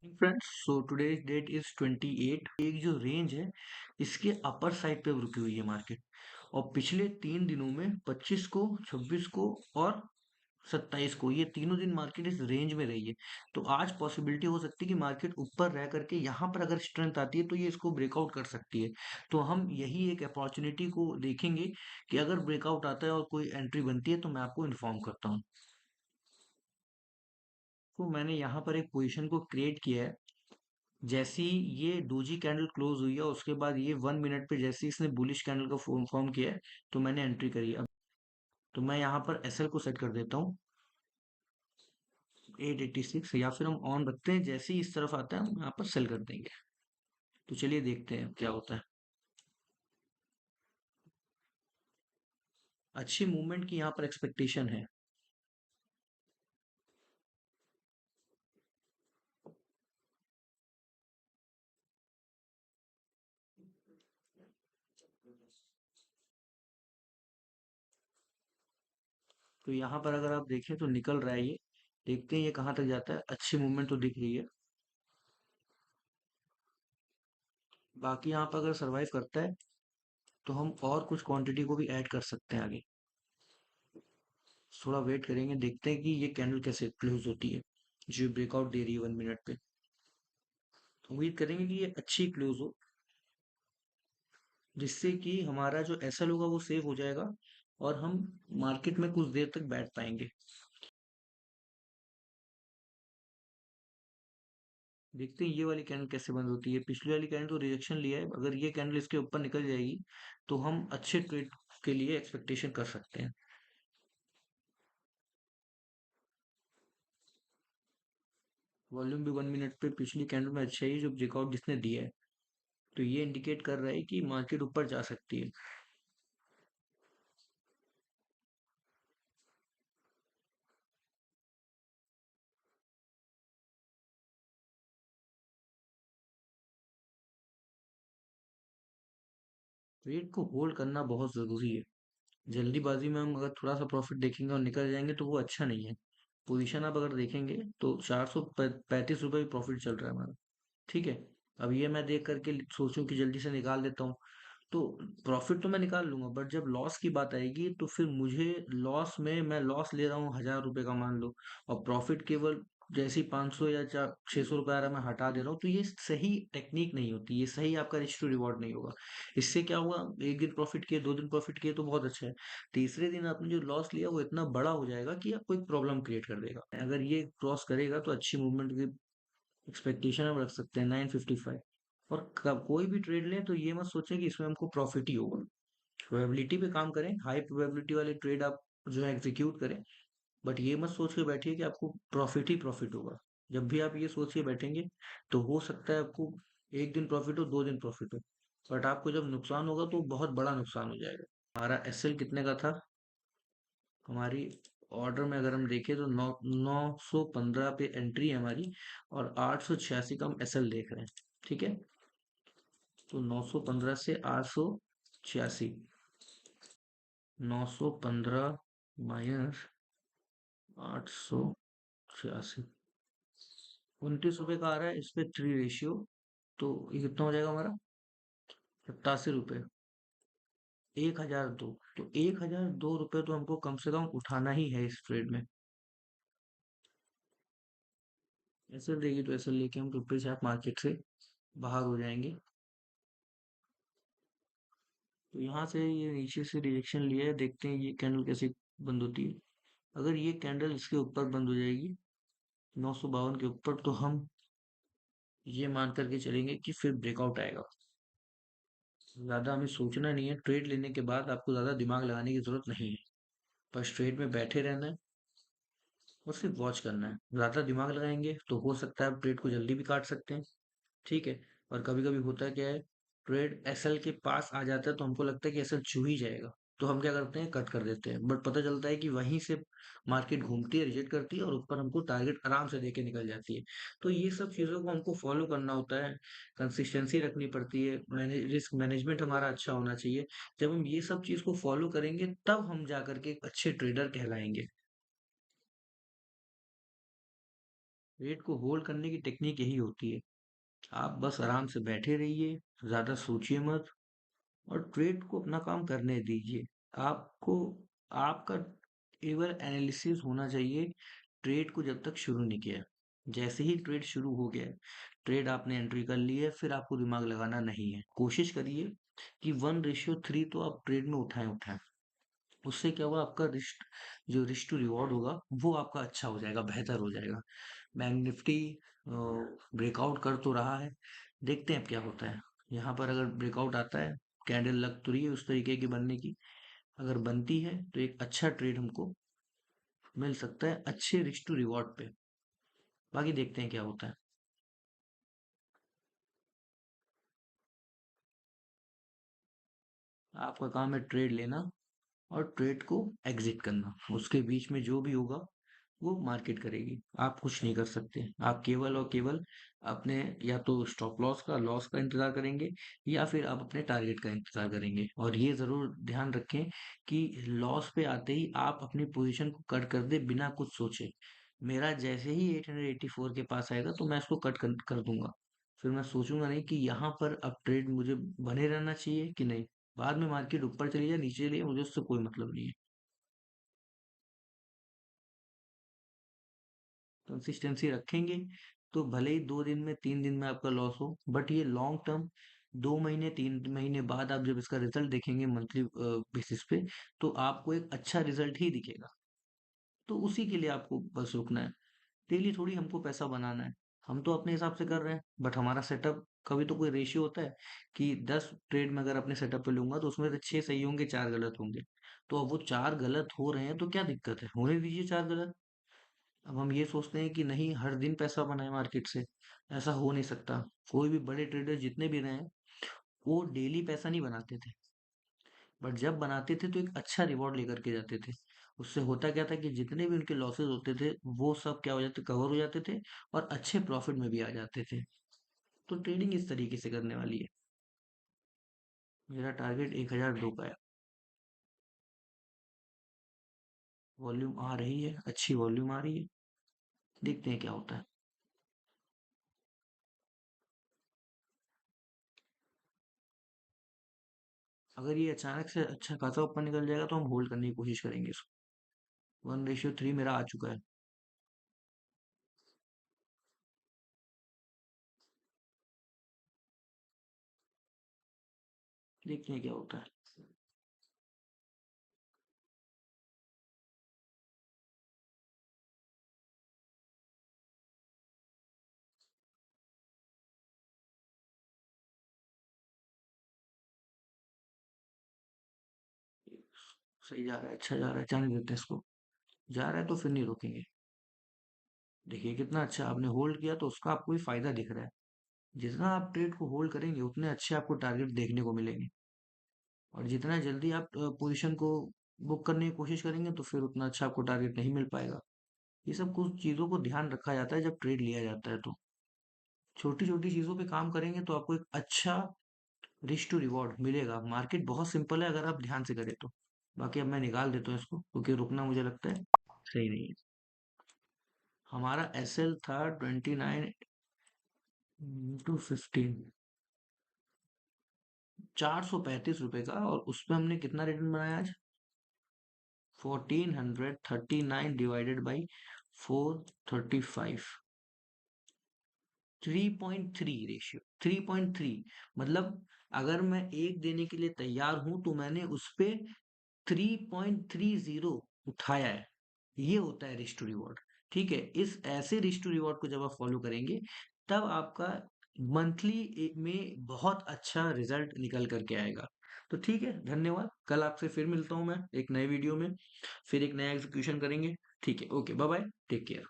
Friends, so today's date is 28। एक जो range है इसके अपर साइड पे रुकी हुई है मार्केट। और पिछले 3 दिनों में 25 को, 26 को और 27 को, ये तीनों दिन मार्केट इस रेंज में रही है। तो आज पॉसिबिलिटी हो सकती है कि मार्केट ऊपर रह करके यहाँ पर अगर स्ट्रेंथ आती है तो ये इसको ब्रेकआउट कर सकती है। तो हम यही एक अपॉर्चुनिटी को देखेंगे कि अगर ब्रेकआउट आता है और कोई एंट्री बनती है तो मैं आपको इन्फॉर्म करता हूँ। तो मैंने यहाँ पर एक पोजीशन को क्रिएट किया है। जैसी ये डोजी कैंडल क्लोज हुई है उसके बाद ये 1 मिनट पे जैसे इसने बुलिश कैंडल का फॉर्म किया है तो मैंने एंट्री करी। अब तो मैं यहाँ पर एसएल को सेट कर देता हूँ 886, या फिर हम ऑन रखते हैं, जैसे ही इस तरफ आता है हम यहाँ पर सेल कर देंगे। तो चलिए देखते हैं क्या होता है। अच्छी मूवमेंट की यहाँ पर एक्सपेक्टेशन है। तो यहाँ पर अगर आप देखें तो निकल रहा है ये। देखते हैं ये कहाँ तक जाता है। अच्छी मूवमेंट तो दिख रही है। बाकी यहाँ पर अगर सरवाइव करता है तो हम और कुछ क्वांटिटी को भी ऐड कर सकते हैं आगे। थोड़ा वेट करेंगे, देखते हैं कि ये कैंडल कैसे क्लोज होती है जो ब्रेकआउट दे रही है 1 मिनट पे। उम्मीद करेंगे कि ये अच्छी क्लोज हो, जिससे कि हमारा जो एसएल होगा वो सेव हो जाएगा और हम मार्केट में कुछ देर तक बैठ पाएंगे। देखते हैं ये वाली कैंडल कैसे बंद होती है। पिछली वाली कैंडल तो रिजेक्शन लिया है, अगर ये कैंडल इसके ऊपर निकल जाएगी तो हम अच्छे ट्रेड के लिए एक्सपेक्टेशन कर सकते हैं। वॉल्यूम भी 1 मिनट पे पिछली कैंडल में अच्छा ही जो ब्रेकआउट जिसने दिया है, तो ये इंडिकेट कर रहा है कि मार्केट ऊपर जा सकती है। ट्रेड को होल्ड करना बहुत जरूरी है। जल्दीबाजी में हम अगर थोड़ा सा प्रॉफिट देखेंगे और निकल जाएंगे तो वो अच्छा नहीं है। पोजीशन आप अगर देखेंगे तो 435 रुपये प्रॉफिट चल रहा है हमारा। ठीक है। अब ये मैं देख करके सोचूं कि जल्दी से निकाल देता हूँ तो प्रॉफिट तो मैं निकाल लूंगा, बट जब लॉस की बात आएगी तो फिर मुझे लॉस में, मैं लॉस ले रहा हूँ 1,000 रुपए का मान लो, और प्रॉफिट केवल जैसे ही 500 या 600 रुपये आ रहा है मैं हटा दे रहा हूँ, तो ये सही टेक्निक नहीं होती, ये सही आपका रिस्क टू रिवॉर्ड नहीं होगा। इससे क्या हुआ, एक दिन प्रॉफिट किए, 2 दिन प्रॉफिट किए तो बहुत अच्छा है। तीसरे दिन आपने जो लॉस लिया वो इतना बड़ा हो जाएगा कि आपको एक प्रॉब्लम क्रिएट कर देगा। अगर ये क्रॉस करेगा तो अच्छी मूवमेंट की एक्सपेक्टेशन हम रख सकते हैं 955। और कोई भी ट्रेड लें तो ये मत सोचें कि इसमें हमको प्रॉफिट ही होगा। प्रोबेबिलिटी पे काम करें, हाई प्रोबेबिलिटी वाले ट्रेड आप जो है एग्जीक्यूट करें, बट ये मत सोच के बैठिए कि आपको प्रॉफिट ही प्रॉफिट होगा। जब भी आप ये सोच के बैठेंगे तो हो सकता है आपको एक दिन प्रॉफिट हो, 2 दिन प्रॉफिट हो, बट आपको जब नुकसान होगा तो बहुत बड़ा नुकसान हो जाएगा। हमारा एसएल कितने का था, हमारी ऑर्डर में अगर हम देखें तो 915 पे एंट्री है हमारी, और 886 का हम एसएल देख रहे हैं। ठीक है। तो 915 से 886, 915 माइनस 886, 29 रुपए का आ रहा है इस पे 3 रेशियो। तो ये कितना हो जाएगा हमारा, 87 रुपये। 1,002, तो 1,002 रुपये तो हमको कम से कम उठाना ही है इस ट्रेड में। एसएल देगी तो एसएल लेके हम रुपये से आप मार्केट से बाहर हो जाएंगे। तो यहाँ से ये नीचे से रिजेक्शन लिया है, देखते हैं ये कैंडल कैसे बंद होती है। अगर ये कैंडल इसके ऊपर बंद हो जाएगी 952 के ऊपर, तो हम ये मान करके चलेंगे कि फिर ब्रेकआउट आएगा। ज़्यादा हमें सोचना नहीं है, ट्रेड लेने के बाद आपको ज़्यादा दिमाग लगाने की ज़रूरत नहीं है। बस ट्रेड में बैठे रहना है और सिर्फ वॉच करना है। ज़्यादा दिमाग लगाएंगे तो हो सकता है आप ट्रेड को जल्दी भी काट सकते हैं। ठीक है। और कभी कभी होता है क्या है, ट्रेड एसएल के पास आ जाता है तो हमको लगता है कि एसएल छू ही जाएगा, तो हम क्या करते हैं, कट कर देते हैं, बट पता चलता है कि वहीं से मार्केट घूमती है, रिजेक्ट करती है और ऊपर हमको टारगेट आराम से देके निकल जाती है। तो ये सब चीज़ों को हमको फॉलो करना होता है, कंसिस्टेंसी रखनी पड़ती है, रिस्क मैनेजमेंट हमारा अच्छा होना चाहिए। जब हम ये सब चीज़ को फॉलो करेंगे तब हम जा करके एक अच्छे ट्रेडर कहलाएंगे। ट्रेड को होल्ड करने की टेक्निक यही होती है। आप बस आराम से बैठे रहिए, ज्यादा सोचिए मत, और ट्रेड को अपना काम करने दीजिए। आपको आपका केवल एनालिसिस होना चाहिए, ट्रेड को जब तक शुरू नहीं किया। जैसे ही ट्रेड शुरू हो गया, ट्रेड आपने एंट्री कर ली है, फिर आपको दिमाग लगाना नहीं है। कोशिश करिए कि 1:3 तो आप ट्रेड में उठाएं उठाएं। उससे क्या होगा, आपका रिस्क टू रिवॉर्ड होगा वो आपका अच्छा हो जाएगा, बेहतर हो जाएगा। बैंक निफ्टी ब्रेकआउट कर तो रहा है, देखते हैं अब क्या होता है। यहाँ पर अगर ब्रेकआउट आता है, कैंडल लग तो रही है उस तरीके की बनने की, अगर बनती है तो एक अच्छा ट्रेड हमको मिल सकता है अच्छे रिस्क टू रिवॉर्ड पे। बाकी देखते हैं क्या होता है। आपका काम है ट्रेड लेना और ट्रेड को एग्जिट करना, उसके बीच में जो भी होगा वो मार्केट करेगी, आप कुछ नहीं कर सकते। आप केवल और केवल अपने या तो स्टॉप लॉस का इंतजार करेंगे, या फिर आप अपने टारगेट का इंतजार करेंगे। और ये जरूर ध्यान रखें कि लॉस पे आते ही आप अपनी पोजीशन को कट कर दे बिना कुछ सोचे। मेरा जैसे ही 884 के पास आएगा तो मैं इसको कर दूंगा। फिर मैं सोचूंगा नहीं कि यहाँ पर अब ट्रेड मुझे बने रहना चाहिए कि नहीं। बाद में मार्केट ऊपर चली जाए नीचे चली जाए, मुझे उससे कोई मतलब नहीं है। कंसिस्टेंसी रखेंगे तो भले ही 2 दिन में 3 दिन में आपका लॉस हो, बट ये लॉन्ग टर्म 2 महीने 3 महीने बाद आप जब इसका रिजल्ट देखेंगे मंथली बेसिस पे, तो आपको एक अच्छा रिजल्ट ही दिखेगा। तो उसी के लिए आपको बस रुकना है। डेली थोड़ी हमको पैसा बनाना है, हम तो अपने हिसाब से कर रहे हैं, बट हमारा सेटअप कभी तो कोई रेशियो होता है कि 10 ट्रेड में अगर अपने सेटअप पे लूंगा तो उसमें से 6 सही होंगे, 4 गलत होंगे। तो अब वो 4 गलत हो रहे हैं तो क्या दिक्कत है, होने दीजिए 4 गलत। अब हम ये सोचते हैं कि नहीं हर दिन पैसा बनाए मार्केट से, ऐसा हो नहीं सकता। कोई भी बड़े ट्रेडर जितने भी रहे हैं, वो डेली पैसा नहीं बनाते थे, बट जब बनाते थे तो एक अच्छा रिवॉर्ड लेकर के जाते थे। उससे होता क्या था कि जितने भी उनके लॉसेस होते थे वो सब क्या हो जाते, कवर हो जाते थे, और अच्छे प्रॉफिट में भी आ जाते थे। तो ट्रेडिंग इस तरीके से करने वाली है। मेरा टारगेट 1002 का है। वॉल्यूम आ रही है, अच्छी वॉल्यूम आ रही है, देखते हैं क्या होता है। अगर ये अचानक से अच्छा खासा ऊपर निकल जाएगा तो हम होल्ड करने की कोशिश करेंगे इसको। 1:3 मेरा आ चुका है। देखते हैं क्या होता है। सही जा रहा है, अच्छा जा रहा है, जाने देते हैं इसको। जा रहा है तो फिर नहीं रोकेंगे। देखिए कितना अच्छा आपने होल्ड किया तो उसका आपको भी फायदा दिख रहा है। जितना आप ट्रेड को होल्ड करेंगे उतने अच्छे आपको टारगेट देखने को मिलेंगे, और जितना जल्दी आप पोजीशन को बुक करने की कोशिश करेंगे तो फिर उतना अच्छा आपको टारगेट नहीं मिल पाएगा। ये सब कुछ चीज़ों को ध्यान रखा जाता है जब ट्रेड लिया जाता है। तो छोटी छोटी चीज़ों पे काम करेंगे तो आपको एक अच्छा रिस्क टू रिवॉर्ड मिलेगा। मार्केट बहुत सिंपल है अगर आप ध्यान से करें तो। बाकी अब मैं निकाल देता हूँ इसको क्योंकि रुकना मुझे लगता है सही नहीं है। हमारा एस एल था 29 टू 15, 435 रुपए का, और उस पे हमने कितना रिटर्न बनाया आज? 1439 डिवाइडेड बाई 435, 3.3 रेशियो, 3.3। मतलब अगर मैं एक देने के लिए तैयार हूं तो मैंने उस पे 3.30 उठाया है। ये होता है रिस्क टू रिवॉर्ड। ठीक है, इस ऐसे रिस्क टू रिवॉर्ड को जब आप फॉलो करेंगे तब आपका मंथली में बहुत अच्छा रिजल्ट निकल करके आएगा। तो ठीक है, धन्यवाद। कल आपसे फिर मिलता हूँ मैं एक नए वीडियो में, फिर एक नया एग्जीक्यूशन करेंगे। ठीक है, okay, bye bye, take care.